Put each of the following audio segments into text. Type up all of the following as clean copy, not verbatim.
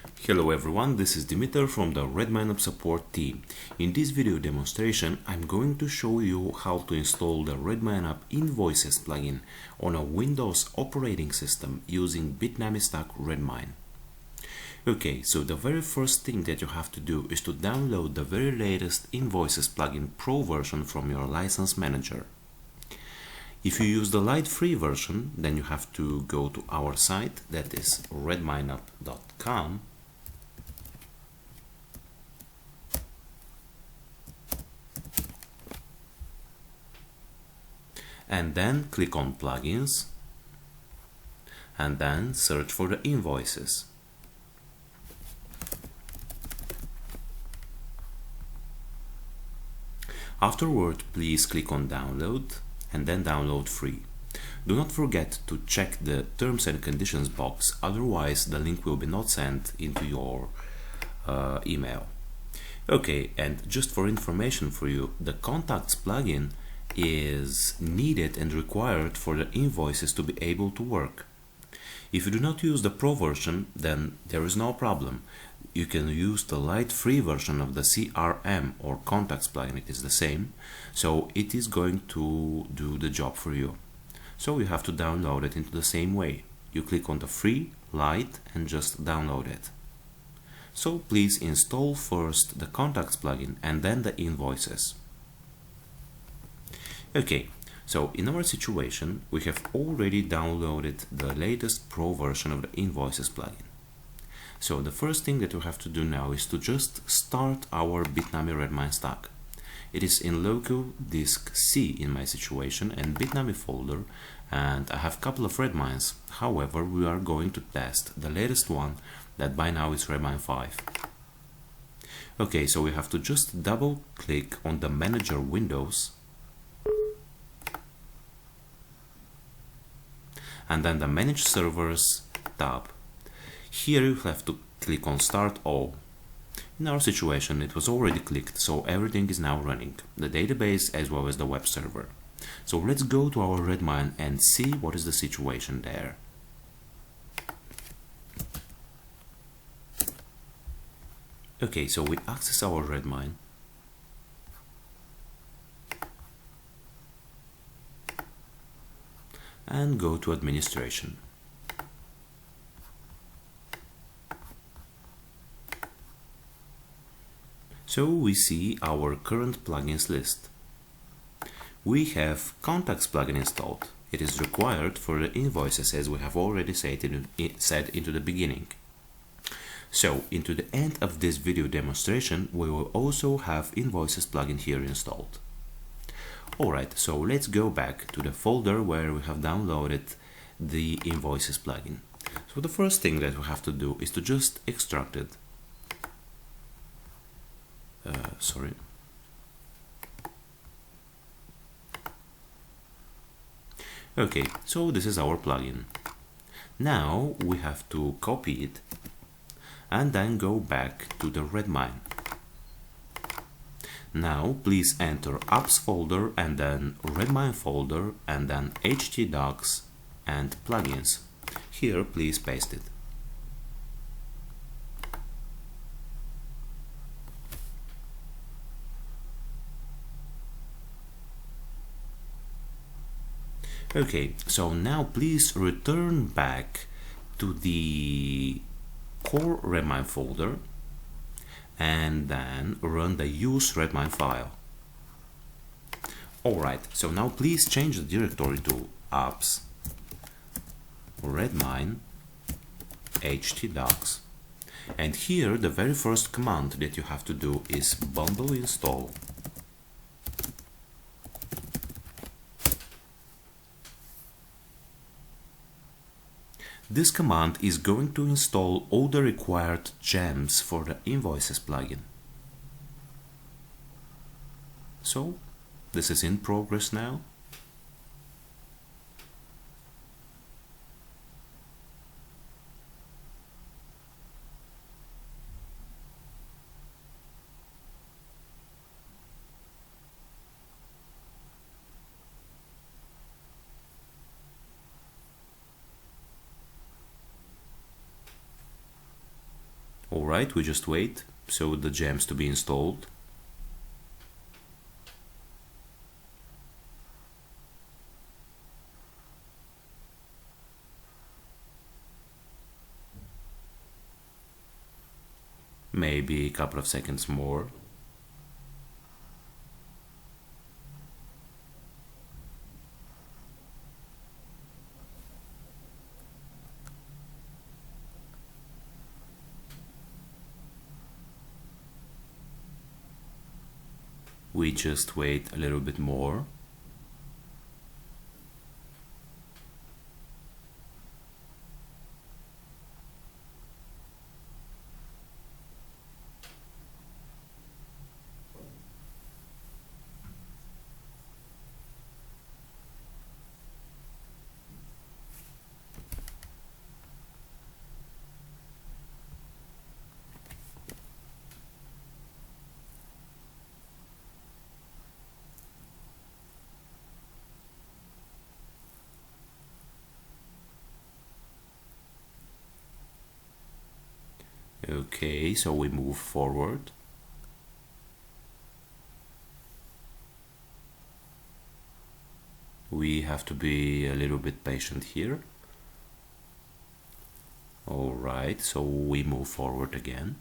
Hello everyone, this is Dimitar from the RedmineUP support team. In this video demonstration, I'm going to show you how to install the RedmineUP Invoices plugin on a Windows operating system using Bitnami Stack Redmine. Okay, so the very first thing that you have to do is to download the very latest Invoices plugin Pro version from your license manager. If you use the light free version, then you have to go to our site, that is redmineup.com. And then click on plugins and then search for the invoices. Afterward, please click on download and then download free. Do not forget to check the terms and conditions box, otherwise the link will be not sent into your email. Okay, and just for information for you, the contacts plugin is needed and required for the invoices to be able to work. If you do not use the Pro version, then there is no problem. You can use the light free version of the CRM or contacts plugin. It is the same, so it is going to do the job for you. So you have to download it into the same way. You click on the free, light, and just download it. So please install first the contacts plugin and then the invoices. Okay, so in our situation, we have already downloaded the latest Pro version of the Invoices plugin. So the first thing that we have to do now is to just start our Bitnami Redmine Stack. It is in local disk C in my situation and Bitnami folder, and I have a couple of Redmines. However, we are going to test the latest one that by now is Redmine 5. Okay, so we have to just double click on the manager windows and then the Manage Servers tab. Here you have to click on Start All. In our situation, it was already clicked, so everything is now running, the database as well as the web server. So let's go to our Redmine and see what is the situation there. Okay, so we access our Redmine. And go to administration. So we see our current plugins list. We have contacts plugin installed. It is required for the invoices, as we have already said into the beginning. So into the end of this video demonstration, we will also have invoices plugin here installed. Alright, so let's go back to the folder where we have downloaded the Invoices plugin. So the first thing that we have to do is to just extract it. Okay, so this is our plugin. Now we have to copy it and then go back to the Redmine. Now please enter apps folder and then Redmine folder and then htdocs and plugins. Here please paste it. Okay, so now please return back to the core Redmine folder and then run the use Redmine file. Alright, so now please change the directory to apps Redmine htdocs, and here the very first command that you have to do is bundle install. This command is going to install all the required gems for the Invoices plugin. So, this is in progress now. Alright, we just wait so the gems to be installed. Maybe a couple of seconds more. We just wait a little bit more. Okay, so we move forward. We have to be a little bit patient here. Alright, so we move forward again.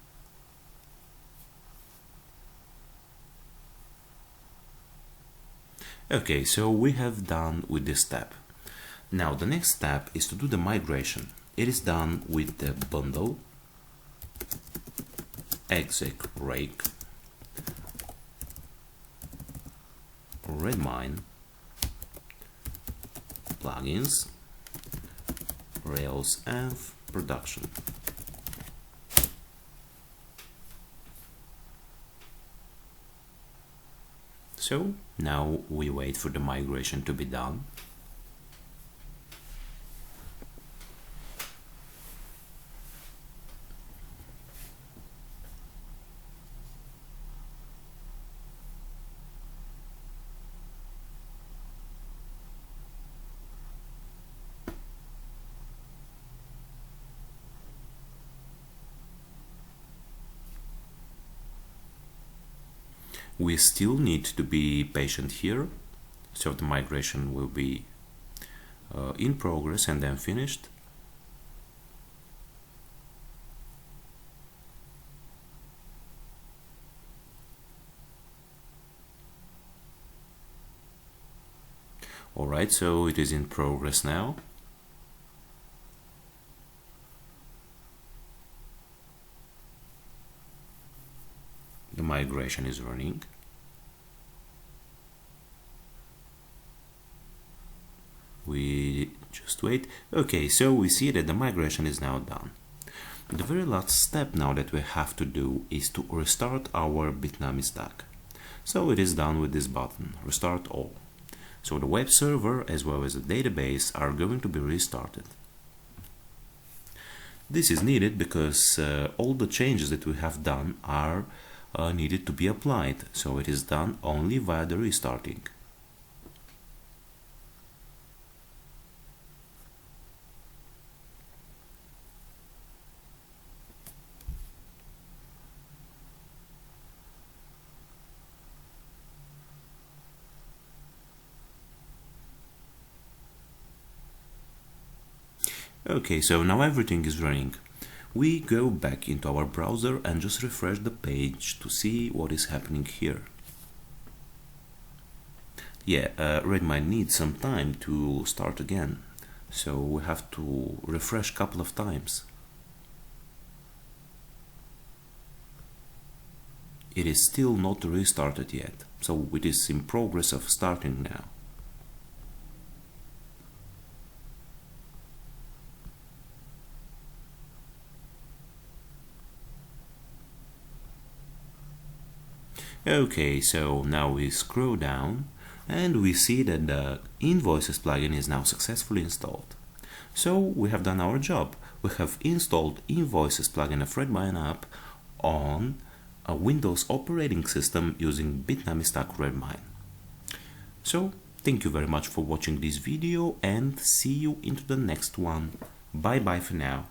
Okay, so we have done with this step. Now the next step is to do the migration. It is done with the bundle exec rake Redmine plugins Rails and production. So now we wait for the migration to be done. We still need to be patient here, so the migration will be in progress and then finished. Alright, so it is in progress now. The migration is running. We just wait. Okay, so we see that the migration is now done. The very last step now that we have to do is to restart our Bitnami stack. So it is done with this button, restart all. So the web server as well as the database are going to be restarted. This is needed because all the changes that we have done are needed to be applied, so it is done only via the restarting. Okay, so now everything is running. We go back into our browser and just refresh the page to see what is happening here. Yeah, Redmine needs some time to start again, so we have to refresh a couple of times. It is still not restarted yet, so it is in progress of starting now. Okay, so now we scroll down and we see that the Invoices plugin is now successfully installed. So we have done our job. We have installed Invoices plugin of RedmineUP on a Windows operating system using Bitnami Stack Redmine. So thank you very much for watching this video and see you into the next one. Bye bye for now.